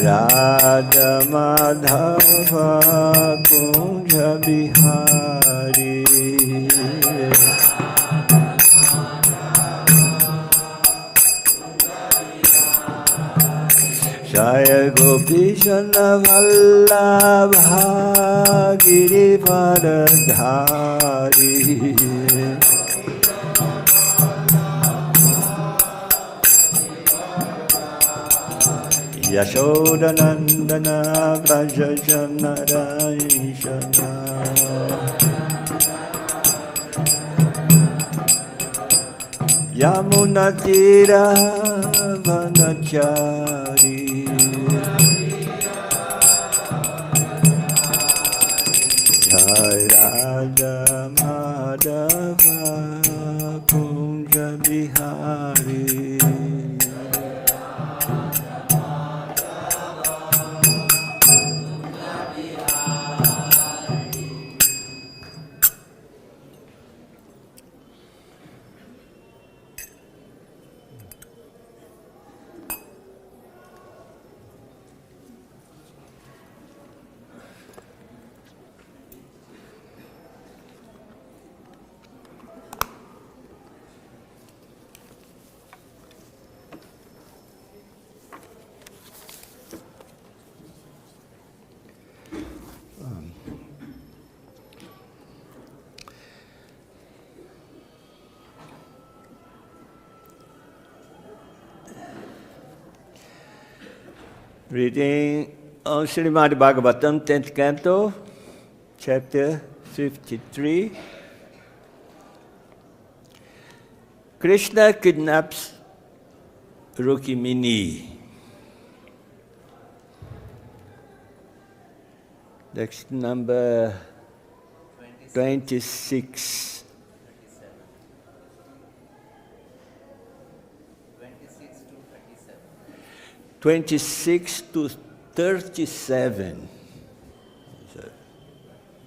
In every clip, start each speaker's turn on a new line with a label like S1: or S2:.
S1: Radha Madhava Kunja Bihari Jaya Gopishana Vallabha Girivaradhari Yashoda Nandana Vraja Janarayana Yamuna Tira Vanachari Jai Radha Madhava Kunja Bihari Reading of Srimad Bhagavatam, 10th Canto, Chapter 53. Kṛṣṇa kidnaps Rukmiṇī. Text number 26. 26 to 37. So,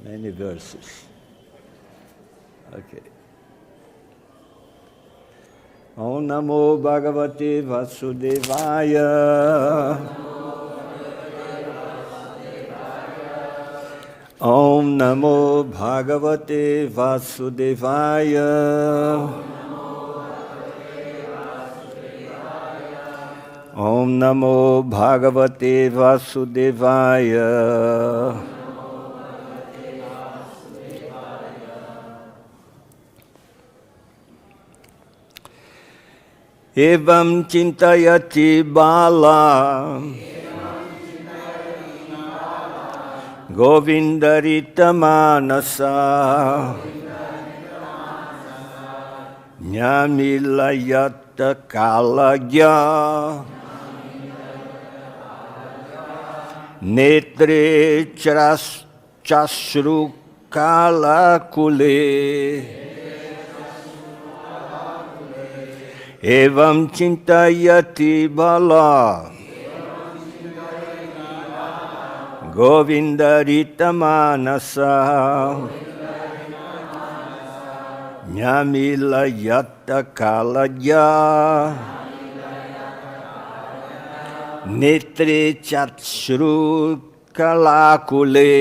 S1: many verses. Okay. Om Namo Bhagavate Vasudevaya. Om Namo Bhagavate Vasudevaya. Om Namo Bhagavate Vasudevaya. Evam cintayatī bālā govinda-hṛta-mānasā nyamīlayata kāla-jñā netre cāśru-kalākule evaṁ cintayatī bālā govinda-hṛta-mānasā nyamīlayata kāla-jñā netre cāśru-kalākule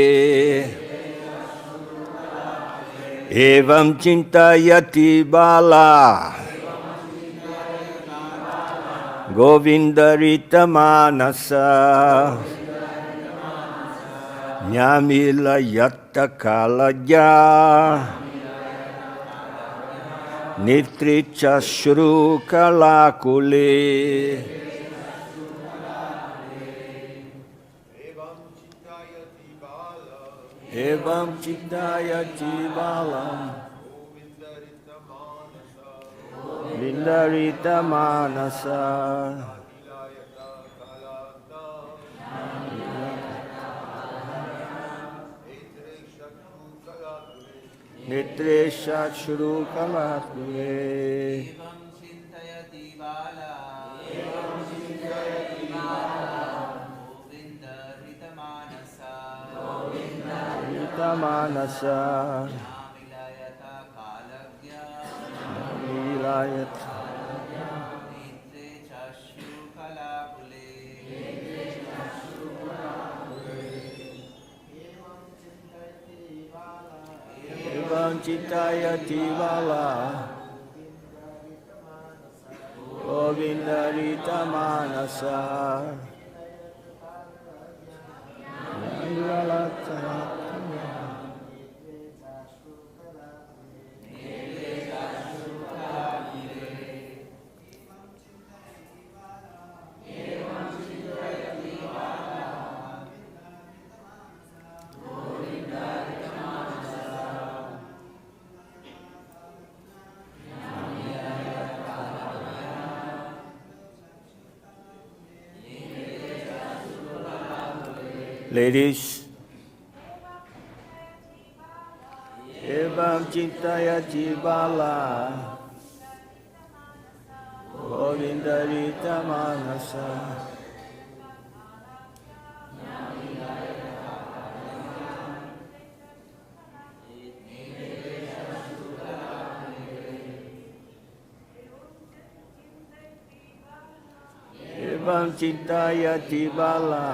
S1: evaṁ cintayatī bālā govinda-hṛta-mānasā nyamīlayata kāla-jñā netre cāśru-kalākule evaṁ cintayatī bālā govinda-hṛta-mānasā netre cāśru-kalākule govinda-hṛta-mānasā nyamīlayata evam cintayatī bālā govinda-hṛta-mānasā nyamīlayata. Ladies, evaṁ cintayatī bālā govinda-hṛta-mānasā evaṁ cintayatī bālā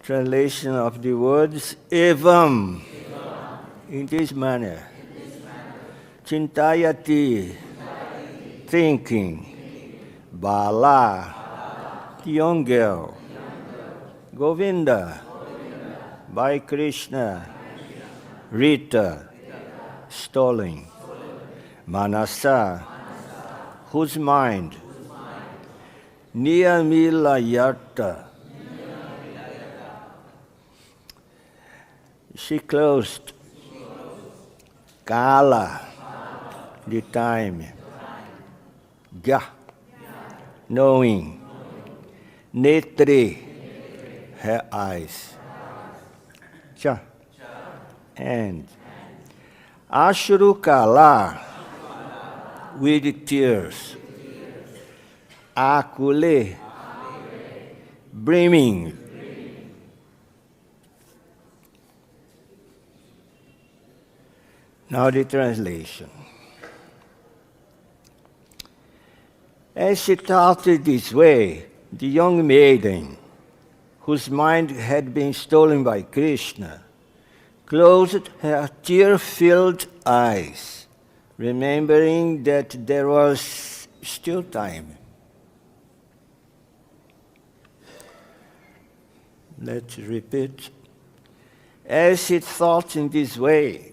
S1: Translation of the words evam in this manner. Cintayatī, thinking. Bālā, the young girl. Govinda, by Kṛṣṇa. Rita, stolen. Mānasā, whose mind. Nyamīlayata. She closed. Kāla, the time. Jñā, knowing. Netre, her eyes. Cha, and. Aśru-kalā, with tears. Ākule, brimming. Now the translation. As she thought it this way, the young maiden, whose mind had been stolen by Kṛṣṇa, closed her tear-filled eyes, remembering that there was still time. Let's repeat. As she thought in this way,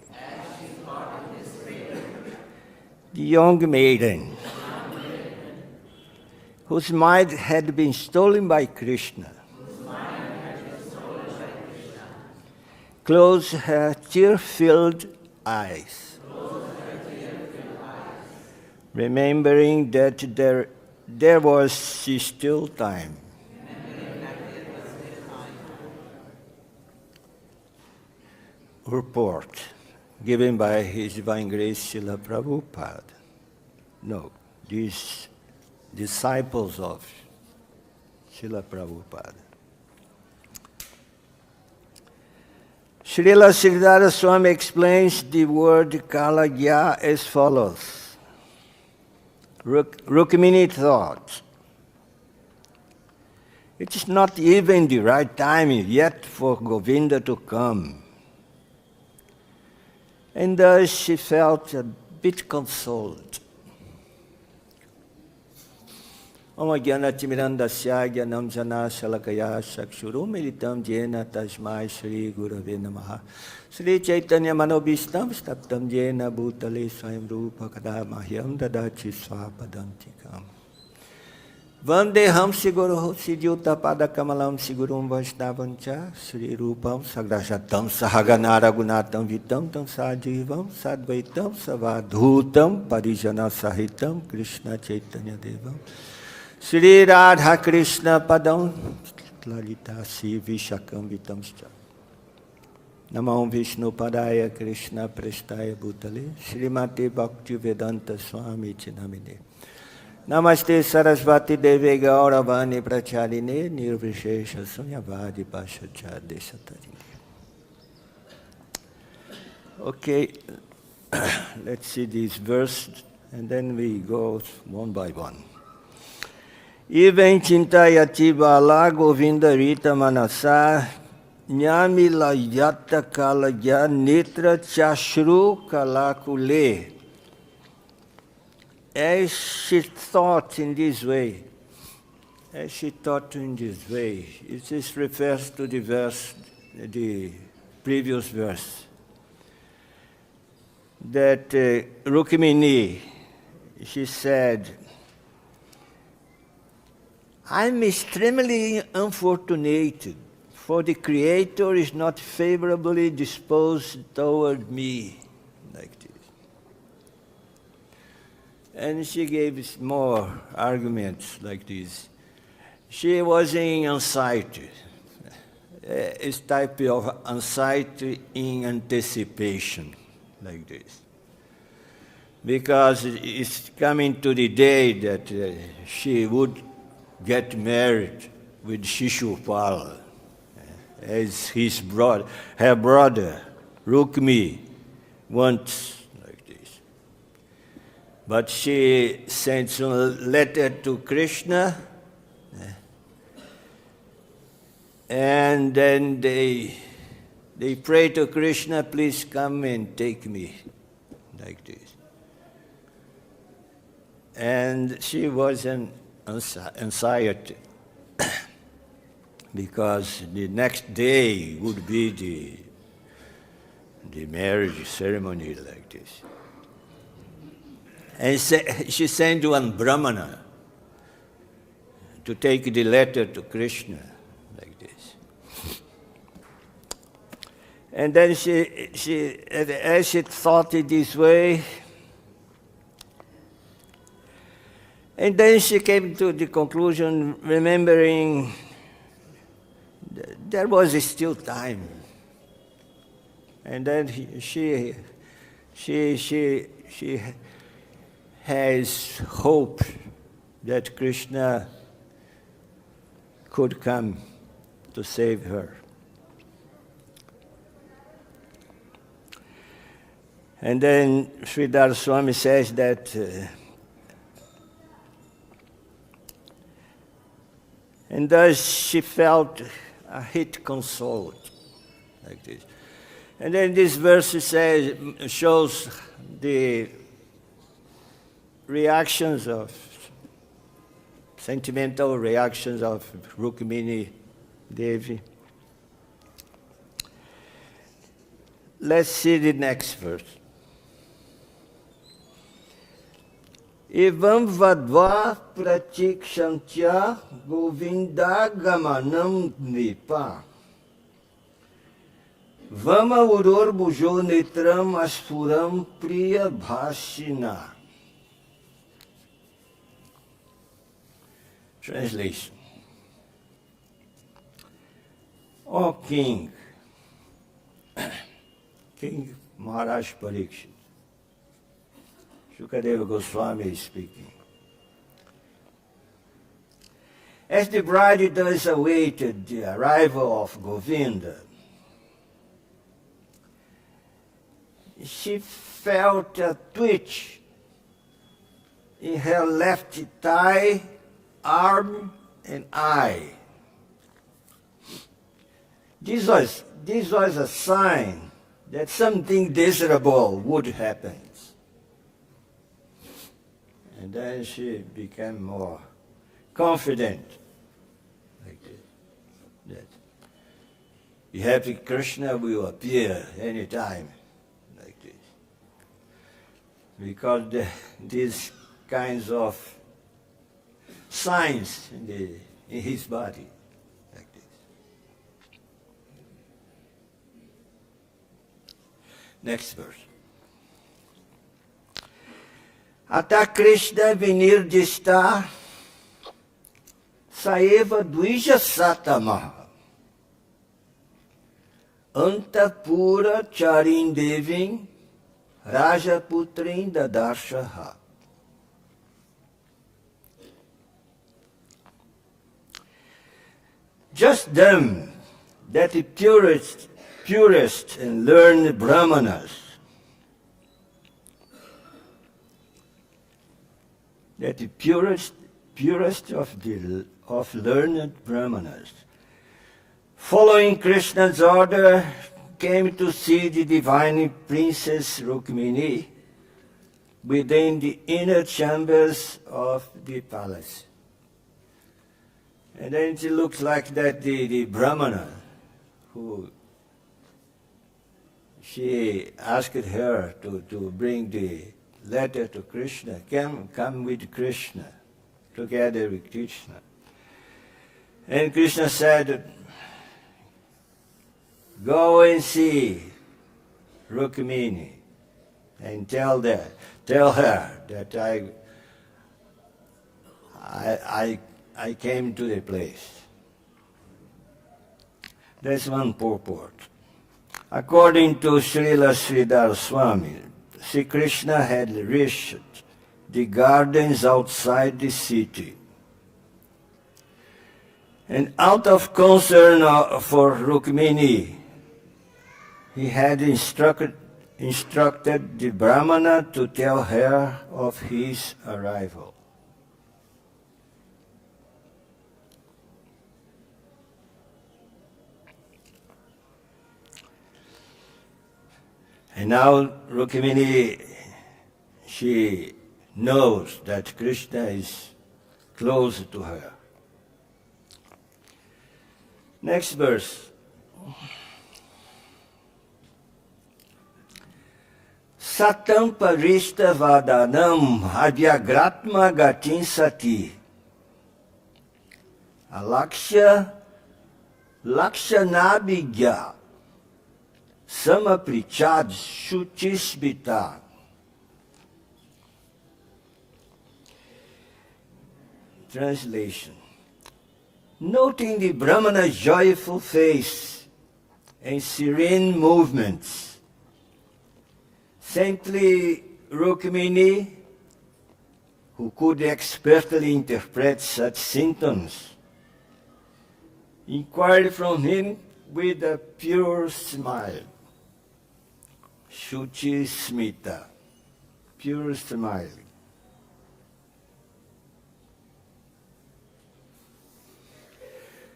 S1: the young maiden, whose mind had been stolen by Kṛṣṇa, closed her tear-filled eyes, remembering that there was still time. Purport, given by His Divine Grace Śrīla Prabhupada. No, these disciples of Śrīla Prabhupada. Śrīla Śrīdhara Svāmī explains the word kāla-jñā as follows. Rukmiṇī thought, it is not even the right time yet for Govinda to come. And thus she felt a bit consoled. Om Jnana-timirandasya Jnanam Jana Shalakaya Chakṣuru-militam Jena Tasmai Shri Gurave Namaha Shri Chaitanya Manobhishtam Staptam Jena Bhutale Swayam Rupa Kada Mahyam Dadachi Swapadantikam Vandeham Siguru Siddhyuta Padakamalam Sigurum Vaishnavancha Shri Rupam Sagrasatam Sahagana Raghunatam Vitam Tam Sajivam Sadvaitam Savadhutam Parijana Sahitam Kṛṣṇa Chaitanya Devam Shri Radha Kṛṣṇa Padam Lalita Si Vishakam Vitamscha Namam Vishnu Padaya Kṛṣṇa Prestaya Bhutale Srimati Bhakti Vedanta Swami Chinamine Namaste Sarasvati Deve Gauravani Pracharine Nirvishesha Sunyavadi Pashacha Desatarini Okay, let's see this verse, and then we go one by one. Evaṁ cintayatī bālā govinda-hṛta-mānasā nyamīlayata kāla-jñā netre cāśru-kalākule. As she thought in this way, this refers to the previous verse, that Rukmiṇī, she said, I'm extremely unfortunate, for the Creator is not favorably disposed toward me, like this. And she gave more arguments like this. She was in anxiety, a type of anxiety in anticipation, like this. Because it's coming to the day that she would get married with Shishupala, as her brother, Rukmiṇī, wants, like this. But she sends a letter to Kṛṣṇa, and then they pray to Kṛṣṇa, please come and take me, like this. And she was in anxiety, because the next day would be the marriage ceremony, like this. And she sent one brahmana to take the letter to Kṛṣṇa, like this. And then as she thought it this way, and then she came to the conclusion, remembering there was still time. And then she has hope that Kṛṣṇa could come to save her. And then Śrīdhara Svāmī says that and thus she felt a hit consoled, like this. And then this verse shows the reactions sentimental reactions of Rukmiṇī Devi. Let's see the next verse. Evaṁ vadvā pratikṣantya govinda-gamanam dvipa. Vama uror bujo netram aspuram priya bhashina. Translation. O King, King Maharaj Parikshit, Shukadeva Goswami is speaking. As the bride thus awaited the arrival of Govinda, she felt a twitch in her left thigh, arm, and eye. This was a sign that something desirable would happen. And then she became more confident, like this, that the happy Kṛṣṇa will appear any time, like this. Because these kinds of signs in his body, like this. Next verse. Ata Kṛṣṇa vinirjista saeva dvija satama anta pura charindevim rajaputrin dadarshaha. Just them, that the purest and learned brahmanas, that the purest of learned brahmanas, following Krishna's order, came to see the divine princess Rukmiṇī within the inner chambers of the palace. And then it looks like that the brahmana who she asked her to bring the letter to Kṛṣṇa, come with Kṛṣṇa, together with Kṛṣṇa. And Kṛṣṇa said, go and see Rukmiṇī and tell her that I came to the place. That's one purport. According to Śrīla Śrīdhara Svāmī, Sri Kṛṣṇa had reached the gardens outside the city. And out of concern for Rukmiṇī, he had instructed the Brahmana to tell her of his arrival. And now Rukmiṇī, she knows that Kṛṣṇa is close to her. Next verse. Satam parishta vadanam avyagratma gatin sati. Alaksha lakshanabhigya samaprichad shuchishbita. Translation. Noting the Brahmana's joyful face and serene movements, saintly Rukmiṇī, who could expertly interpret such symptoms, inquired from him with a pure smile. Shuchi smita, pure smile.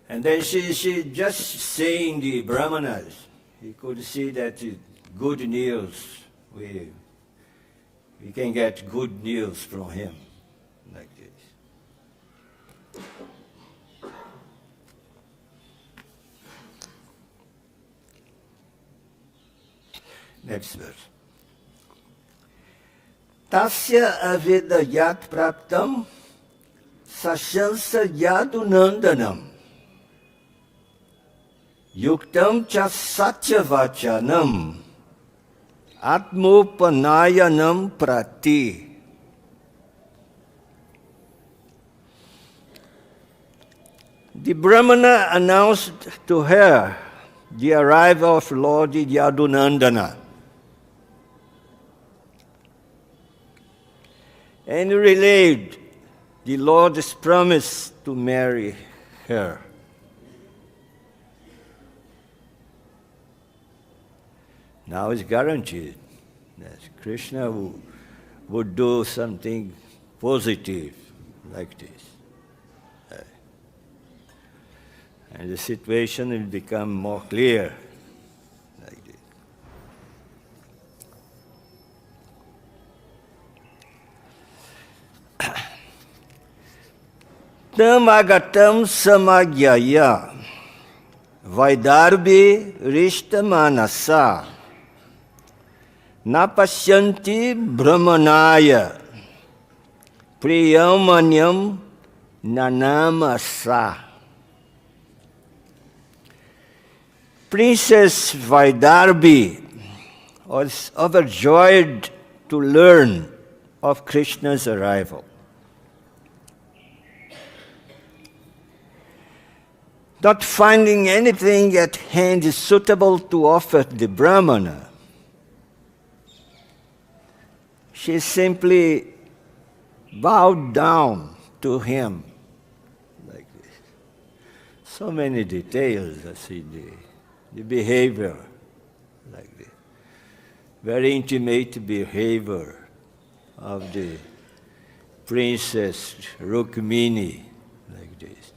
S1: And then she just saying the Brahmanas, he could see that good news, we can get good news from him, like this. Next verse. Tasya avedayat praptam sashansa yadunandanam yuktam cha satyavachanam atmopanayanam prati. The Brahmana announced to her the arrival of Lord Yadunandana and relayed the Lord's promise to marry her. Now it's guaranteed that Kṛṣṇa would do something positive like this. And the situation will become more clear like this. Tam agatam samagyaya vaidarbhi-hṛta-mānasā napasyanti brahmanaya priyamanyam nanamasa. Princess Vaidarbhi was overjoyed to learn of Kṛṣṇa's arrival. Not finding anything at hand suitable to offer the Brahmana, she simply bowed down to him like this. So many details, I see the behavior like this. Very intimate behavior of the Princess Rukmiṇī, like this.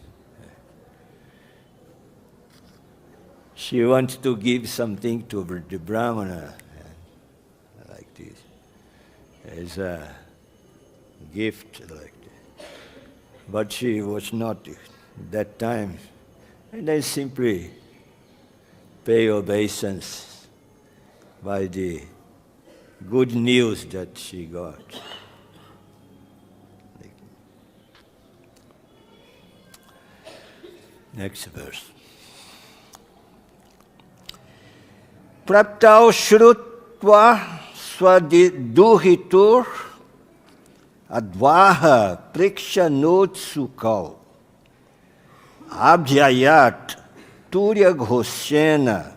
S1: She wants to give something to the Brahmana, like this, as a gift, like that. But she was not that time. And then simply pay obeisance by the good news that she got. Next verse. Praptau shrutva svaduhitur advaha prikshanutsukau abhyayat turya ghosena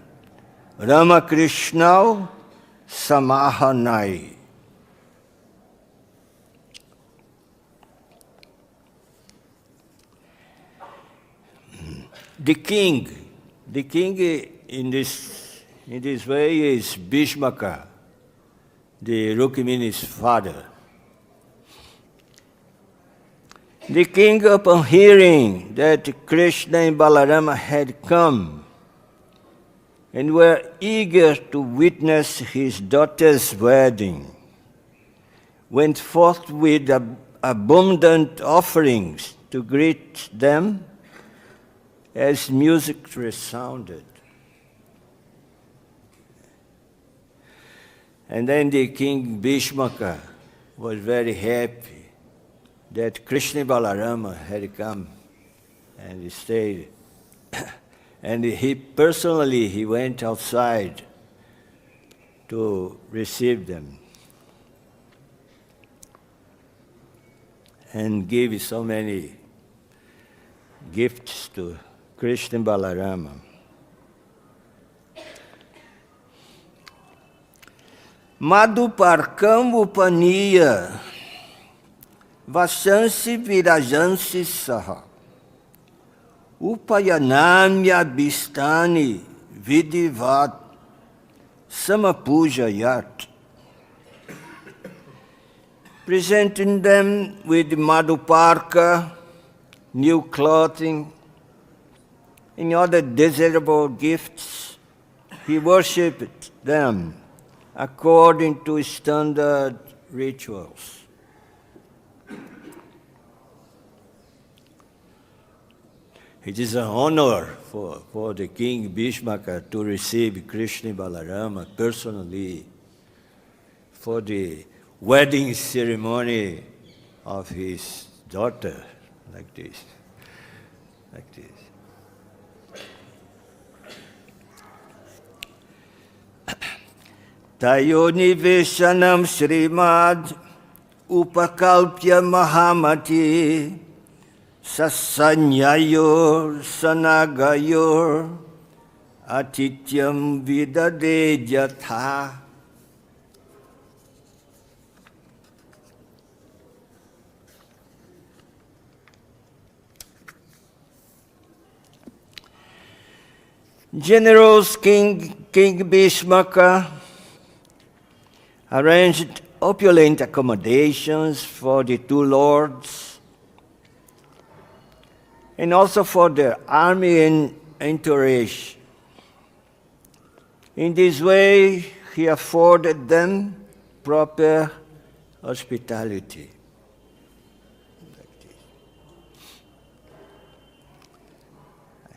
S1: Ramakrishnau samahanai. The king in this way is Bhishmaka, the Rukmiṇī's father. The king, upon hearing that Kṛṣṇa and Balarama had come and were eager to witness his daughter's wedding, went forth with abundant offerings to greet them as music resounded. And then the king Bhishmaka was very happy that Kṛṣṇa and Balarama had come and stayed. And he personally went outside to receive them and gave so many gifts to Kṛṣṇa and Balarama. Madhuparkam upaniya vasansi virajansi saha upayanamya bistani vidivat samapujayat. Presenting them with madhuparka, new clothing, and other desirable gifts, he worshipped them according to standard rituals. It is an honor for the king Bhishmaka to receive Kṛṣṇa and Balarama personally for the wedding ceremony of his daughter, like this, like this. Tayoniveshanam Srimad Upakalpya Mahamati Sasanyayor Sanagayor Atityam Vidade Jatha. Generous King Bhishmaka arranged opulent accommodations for the two lords and also for their army and entourage. In this way, he afforded them proper hospitality.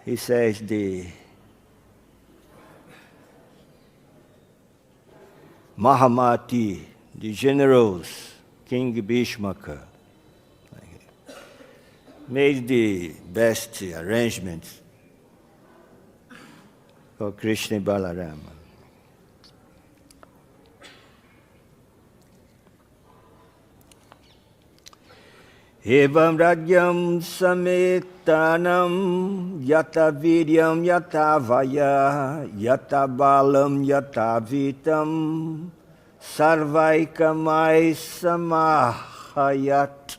S1: He says the Mahamati, the generous King Bhishmaka, made the best arrangements for Kṛṣṇa and Balarama. Evam rajyam sametanam yata viryam yata vaya yata bālam yata vitam sarvaikamai samahayat.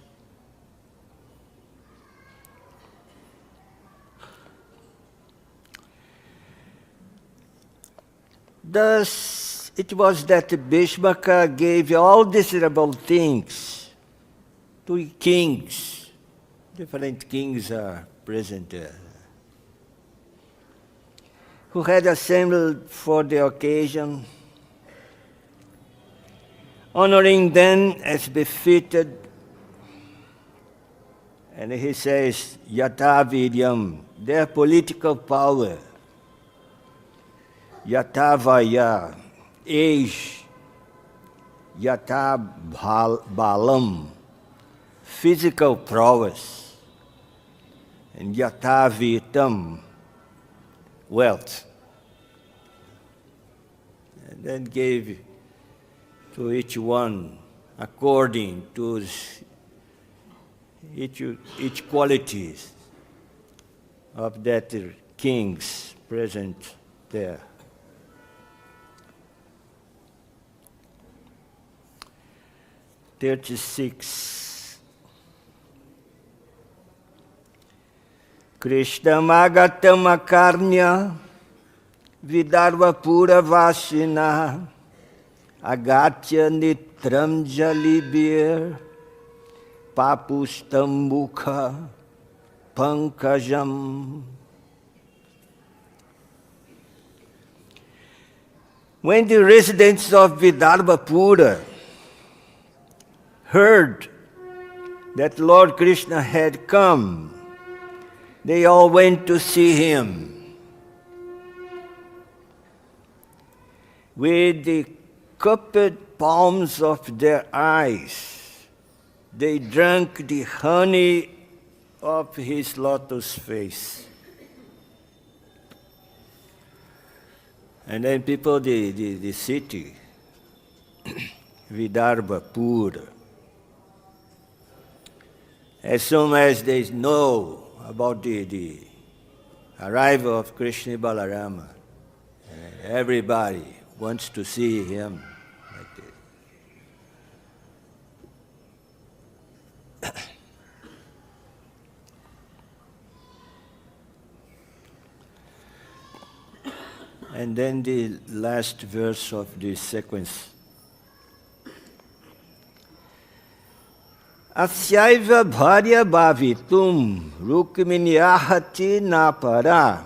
S1: Thus it was that Bhishmaka gave all desirable things two kings. Different kings are present there, who had assembled for the occasion, honoring them as befitted. And he says, yata viryam, their political power, yata vaya, age, yata bālam, physical prowess, and yata vitam, wealth. And then gave to each one according to each qualities of that kings present there. (36) Kṛṣṇa magatam akarnya vidharva pura vasina agatya nitram jalibir papustam mukha pankajam. When the residents of Vidarbhapura heard that Lord Kṛṣṇa had come, they all went to see him. With the cupped palms of their eyes, they drank the honey of his lotus face. And then people, the city, Vidarbhapura, as soon as they know about the arrival of Krishna Balarama, everybody wants to see him. And then the last verse of this sequence. Asyaiva bharya bhavitum Rukmiṇī ahati napara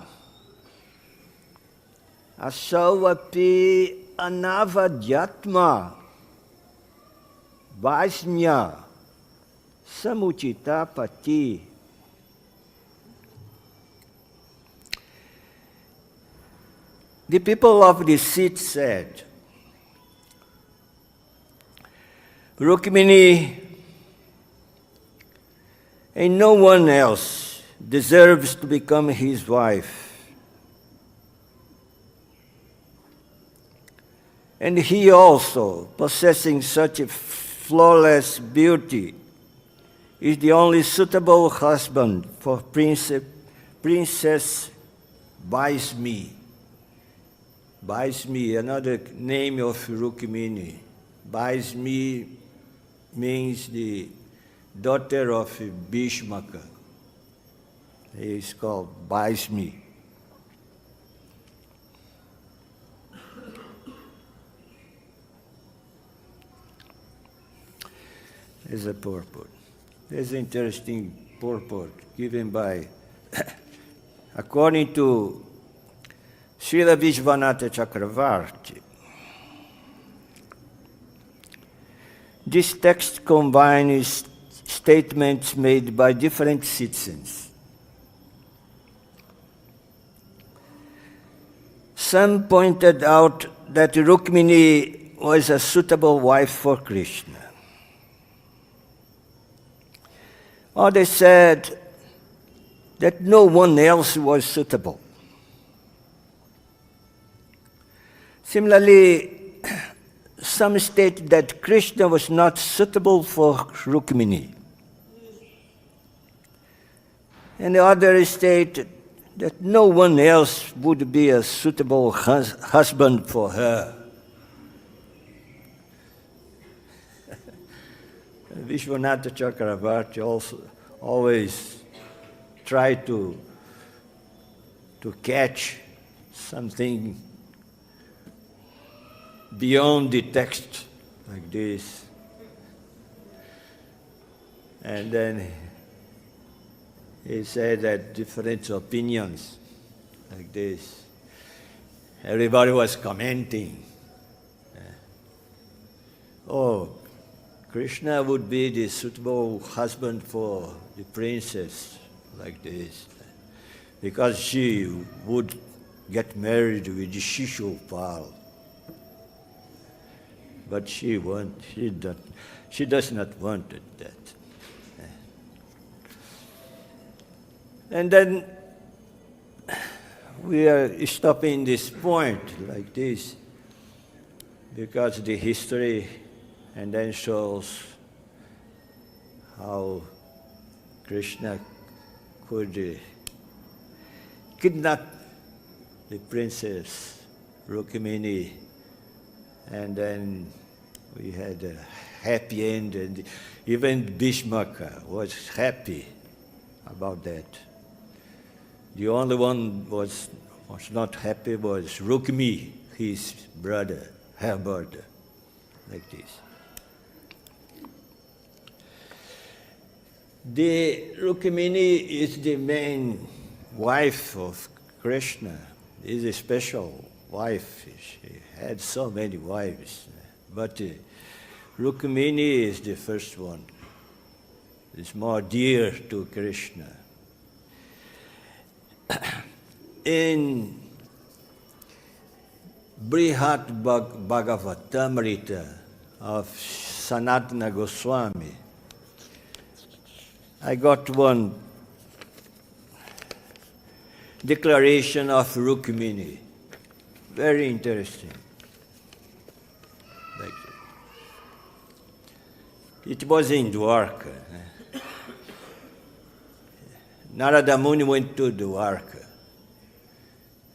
S1: asavapi anavadyatma vaisnya samuchita pati. The people of the seat said, Rukmiṇī and no one else deserves to become his wife. And he also, possessing such a flawless beauty, is the only suitable husband for Princess Vaismi. Vaismi, another name of Rukmiṇī. Vaismi means the daughter of Bhishmaka. He is called Vaismi. There's a purport. There's an interesting purport given by, according to Śrīla Vishvanatha Chakravarti. This text combines statements made by different citizens. Some pointed out that Rukmiṇī was a suitable wife for Kṛṣṇa. Others said that no one else was suitable. Similarly, some state that Kṛṣṇa was not suitable for Rukmiṇī. And the others state that no one else would be a suitable husband for her. Vishwanatha Chakravarti also always tried to catch something beyond the text like this. And then he said that different opinions like this. Everybody was commenting. Oh, Kṛṣṇa would be the suitable husband for the princess like this, because she would get married with the Shishupal. But she does not want that. And then we are stopping this point like this, because the history and then shows how Kṛṣṇa could kidnap the princess Rukmiṇī, and then we had a happy end, and even Bhishmaka was happy about that. The only one was not happy was Rukmiṇī, his brother, her brother, like this. The Rukmiṇī is the main wife of Kṛṣṇa. Is a special wife. She had so many wives, but Rukmiṇī is the first one. It's more dear to Kṛṣṇa. In Bhagavatamrita of Sanatana Goswami, I got one declaration of Rukmiṇī. Very interesting. Like it was in Dwarka. Narada Muni went to Dwarka.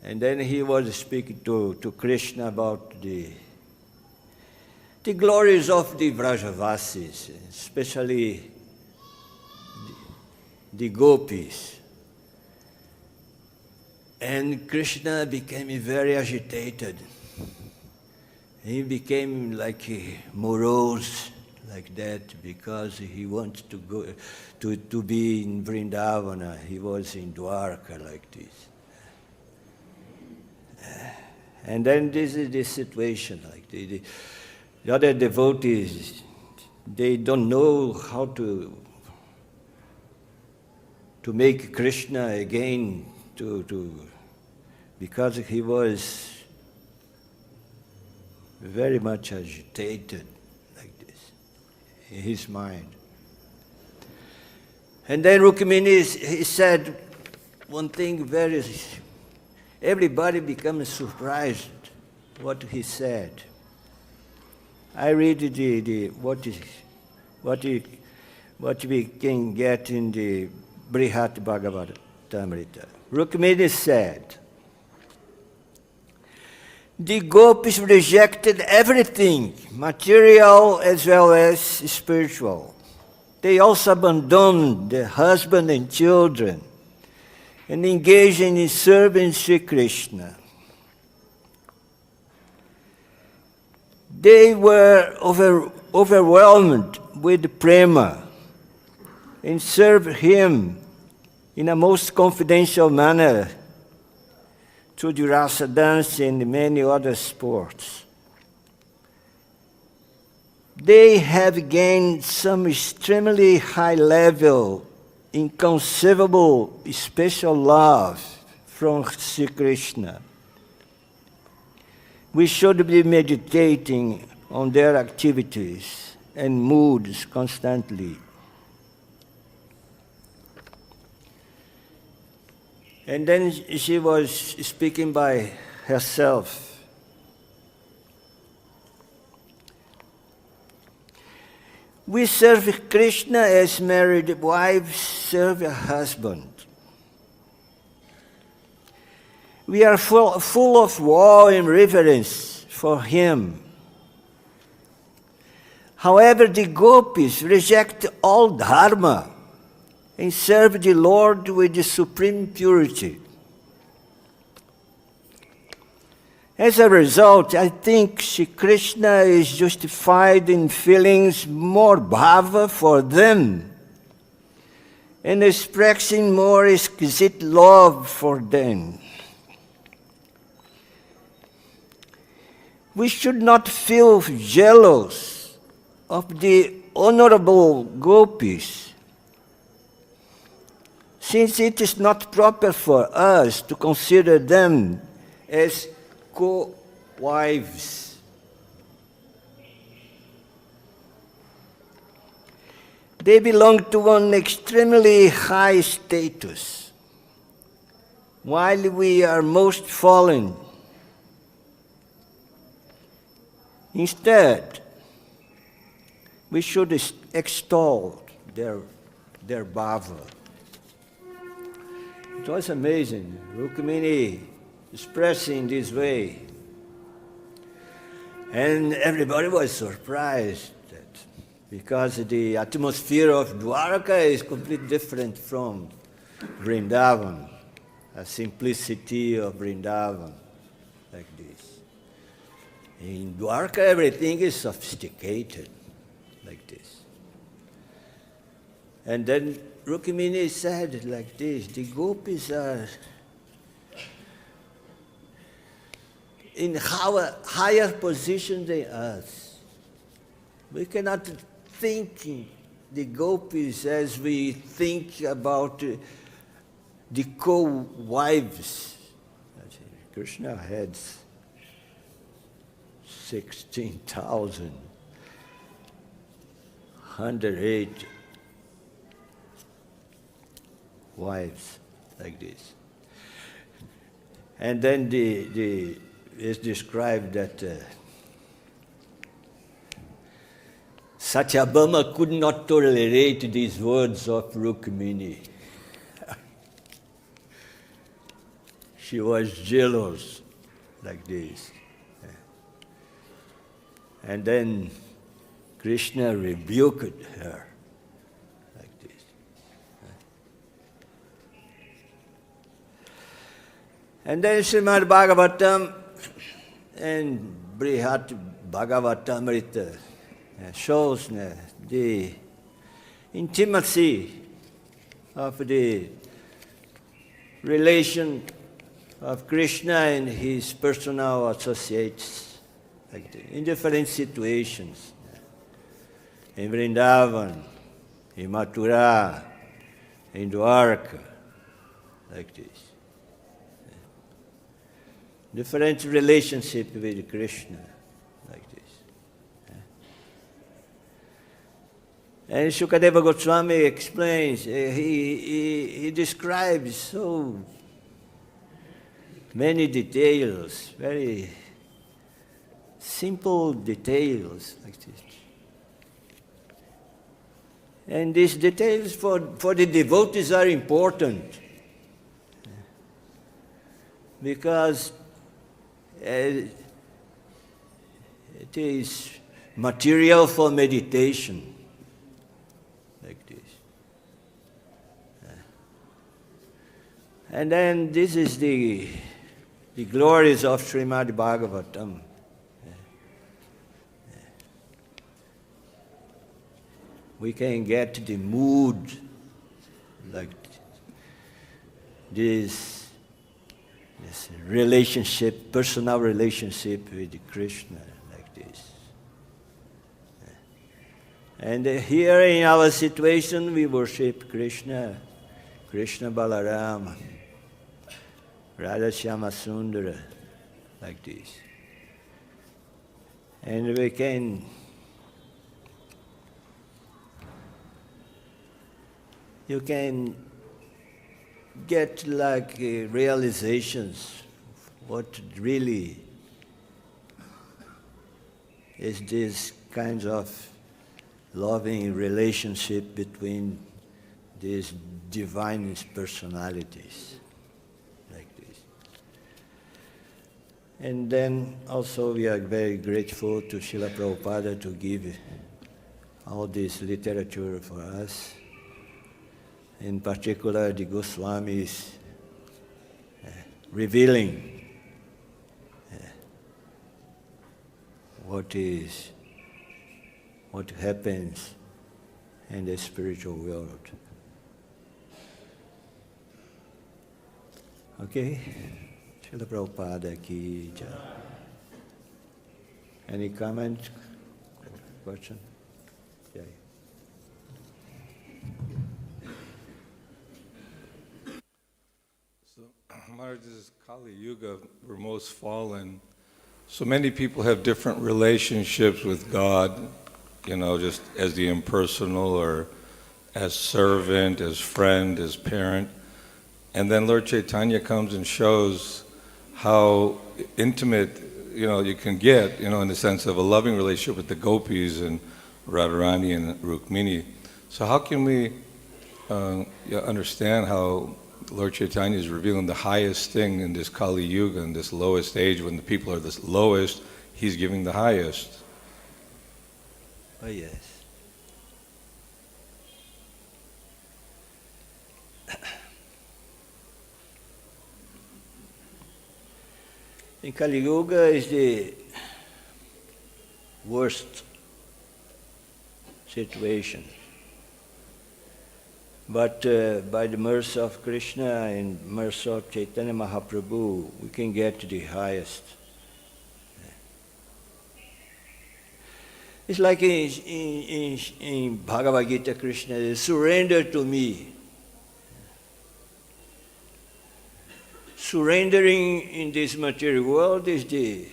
S1: And then he was speaking to Kṛṣṇa about the glories of the Vrajavasis, especially the gopis. And Kṛṣṇa became very agitated. He became like morose, like that, because he wanted to go to be in Vrindavan. He was in Dwarka like this. And then this is the situation. Like the other devotees, they don't know how to make Kṛṣṇa again because he was very much agitated like this in his mind. And then Rukmiṇī, he said one thing everybody becomes surprised what he said. I read what we can get in the Brihat Bhagavatamrita. Rukmiṇī said, the gopis rejected everything, material as well as spiritual. They also abandoned their husband and children and engaged in serving Sri Kṛṣṇa. They were overwhelmed with prema and served him in a most confidential manner through the rasa dance and many other sports. They have gained some extremely high level, inconceivable special love from Sri Kṛṣṇa. We should be meditating on their activities and moods constantly. And then she was speaking by herself. We serve Kṛṣṇa as married wives serve a husband. We are full of awe and reverence for him. However, the gopis reject all dharma and serve the Lord with the supreme purity. As a result, I think Sri Kṛṣṇa is justified in feelings more bhava for them and expressing more exquisite love for them. We should not feel jealous of the honorable gopis, since it is not proper for us to consider them as co-wives. They belong to an extremely high status, while we are most fallen. Instead, we should extol their bhava. It was amazing, Rukmiṇī expressing this way. And everybody was surprised because the atmosphere of Dwarka is completely different from Vrindavan, a simplicity of Vrindavan, like this. In Dwarka, everything is sophisticated, like this. And then Rukmiṇī said like this, the gopis are in higher position than us. We cannot think the gopis as we think about the co-wives. Kṛṣṇa had 16,108 wives like this. And then it's described that Satyabhama could not tolerate these words of Rukmiṇī. She was jealous like this. And then Kṛṣṇa rebuked her like this. And then Srimad Bhagavatam and Brihat Bhagavatamrita shows the intimacy of the relation of Kṛṣṇa and his personal associates, like in different situations. In Vrindavan, in Mathura, in Dwarka, like this. Different relationship with Kṛṣṇa, like this. And Shukadeva Goswami explains, he describes so many details, very simple details like this. And these details for the devotees are important because it is material for meditation like this. And then this is the glories of Srimad Bhagavatam. We can get the mood like this relationship, personal relationship with Kṛṣṇa like this. And here in our situation, we worship Kṛṣṇa, Kṛṣṇa Balarama, Radha Shyama Sundara, like this. And we can you can get like realizations what really is this kind of loving relationship between these divine personalities like this. And then also we are very grateful to Srila Prabhupada to give all this literature for us. In particular, the Goswamis revealing what happens in the spiritual world. Okay? Srila Prabhupada ki jai. Any comment? Question? Jai.
S2: So, Maharaj, this is Kali-yuga, we're most fallen. So many people have different relationships with God, just as the impersonal or as servant, as friend, as parent. And then Lord Chaitanya comes and shows how intimate, you can get, in the sense of a loving relationship with the gopis and Radharani and Rukmiṇī. So how can we understand how Lord Chaitanya is revealing the highest thing in this Kali Yuga, in this lowest age, when the people are the lowest, he's giving the highest?
S1: Oh, yes. In Kali Yuga is the worst situation. But by the mercy of Kṛṣṇa and mercy of Chaitanya Mahaprabhu, we can get to the highest. It's like in Bhagavad Gita, Kṛṣṇa says, surrender to me. Surrendering in this material world is the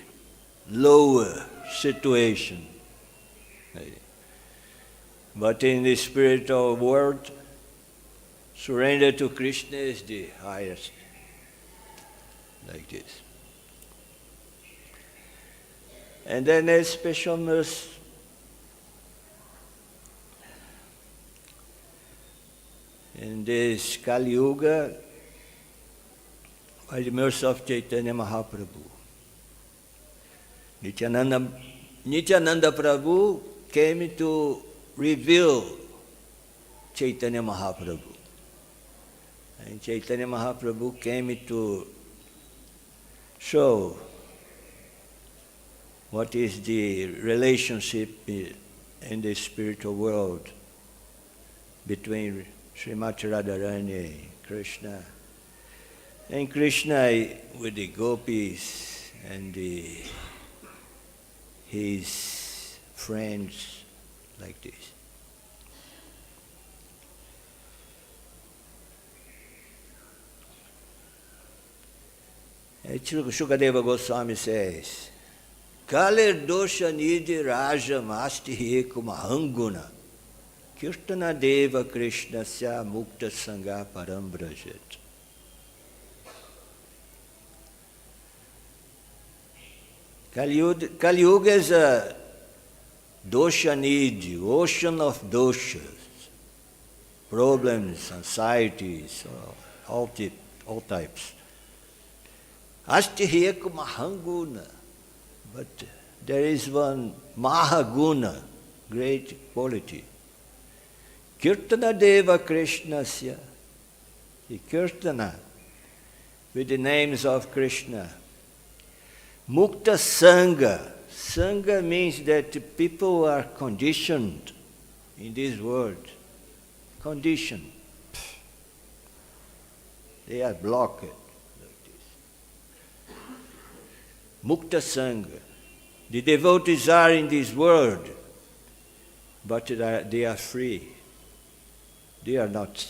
S1: lower situation. But in the spiritual world, surrender to Kṛṣṇa is the highest. Like this. And then there's special mercy. In this Kali Yuga, by the mercy of Chaitanya Mahaprabhu, Nityananda Prabhu came to reveal Chaitanya Mahaprabhu. And Chaitanya Mahaprabhu came to show what is the relationship in the spiritual world between Srimati Radharani, Kṛṣṇa, and Kṛṣṇa with the gopis and his friends, like this. Shukadeva Goswami says, Kalir dosha nidhi rajam asti ekam ahanguna kirtana deva Kṛṣṇasya mukta sangha param brajat. Kali Yuga is a dosha nidhi, ocean of doshas, problems, anxieties, all types. Asti ekam ahanguna. But there is one mahaguna, great quality. Kirtana deva Kṛṣṇasya. The Kirtana with the names of Kṛṣṇa. Mukta Sangha. Sangha means that people are conditioned in this world. Conditioned. They are blocked. Mukta Sangha. The devotees are in this world, but they are free. They are not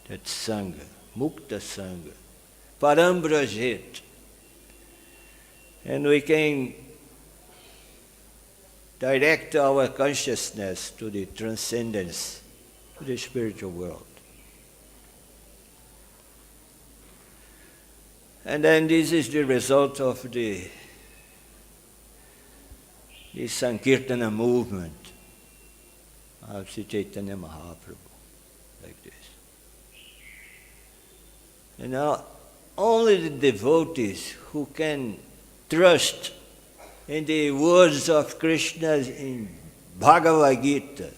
S1: that Sangha. Mukta Sangha. Param Brajit. And we can direct our consciousness to the transcendence, to the spiritual world. And then this is the result of the Sankirtana movement of Sri Chaitanya Mahaprabhu, like this. And now, only the devotees who can trust in the words of Kṛṣṇa in Bhagavad Gita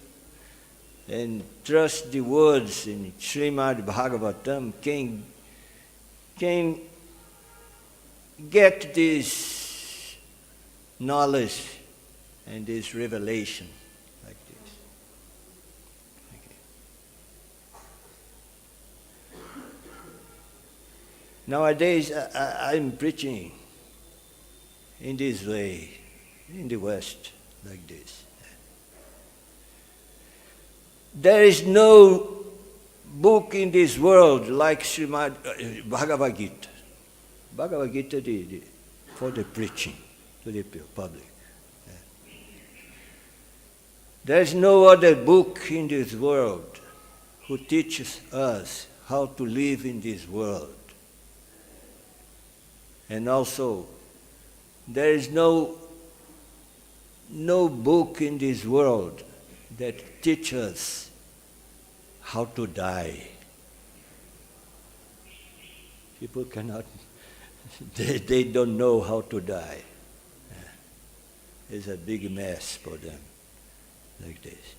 S1: and trust the words in Srimad Bhagavatam can get this knowledge and this revelation like this. Okay. Nowadays, I'm preaching in this way, in the West, like this. There is no book in this world like Bhagavad Gita. Bhagavad Gita for the preaching to the public. There is no other book in this world who teaches us how to live in this world. And also, there is no book in this world that teaches us how to die. People cannot, they don't know how to die. It's a big mess for them, like this.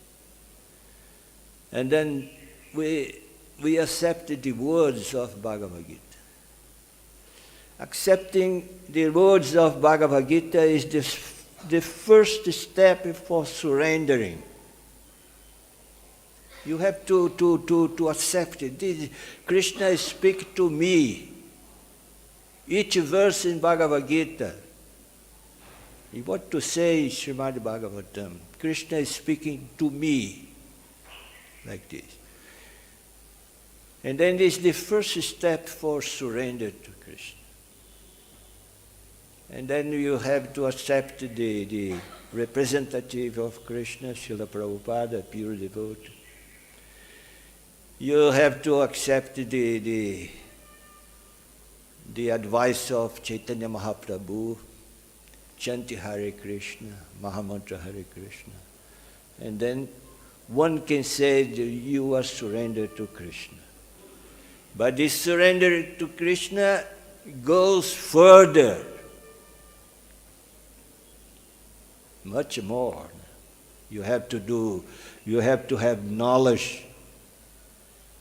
S1: And then we accepted the words of Bhagavad Gita. Accepting the words of Bhagavad Gita is the first step for surrendering. You have to accept it. Kṛṣṇa speaks to me. Each verse in Bhagavad Gita, what to say Srimad Bhagavatam, Kṛṣṇa is speaking to me, like this. And then this is the first step for surrender to Kṛṣṇa. And then you have to accept the representative of Kṛṣṇa, Śrīla Prabhupada, pure devotee. You have to accept the advice of Chaitanya Mahaprabhu, chanti Hare Krishna, Mahamantra Hare Krishna. And then one can say that you are surrendered to Kṛṣṇa. But this surrender to Kṛṣṇa goes further. Much more. You have to have knowledge.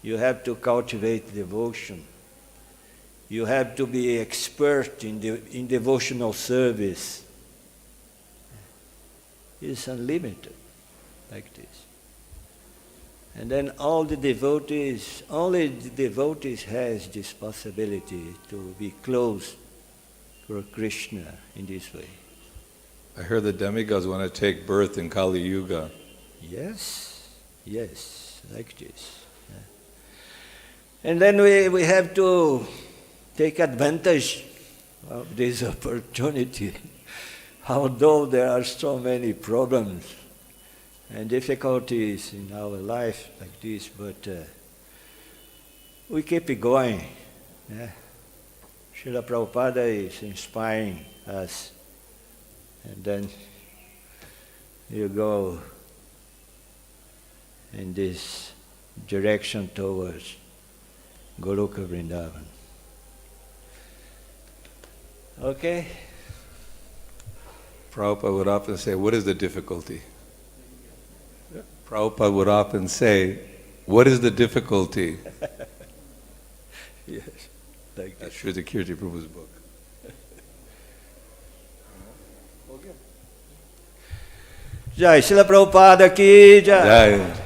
S1: You have to cultivate devotion. You have to be expert in devotional service. It's unlimited, like this. And then only the devotees has this possibility to be close to Kṛṣṇa in this way.
S2: I heard the demigods want to take birth in Kali-yuga.
S1: Yes, like this. And then we have to take advantage of this opportunity. Although there are so many problems and difficulties in our life like this, but we keep it going. Yeah? Srila Prabhupada is inspiring us. And then you go in this direction towards Goloka Vrindavan. Okay?
S2: Prabhupada would often say, what is the difficulty? Prabhupada would often say, what is the difficulty?
S1: Yes, like
S2: That's Srila Kirti Prabhu's book.
S1: Jai Śrīla Prabhupada ki jai.
S2: Jai.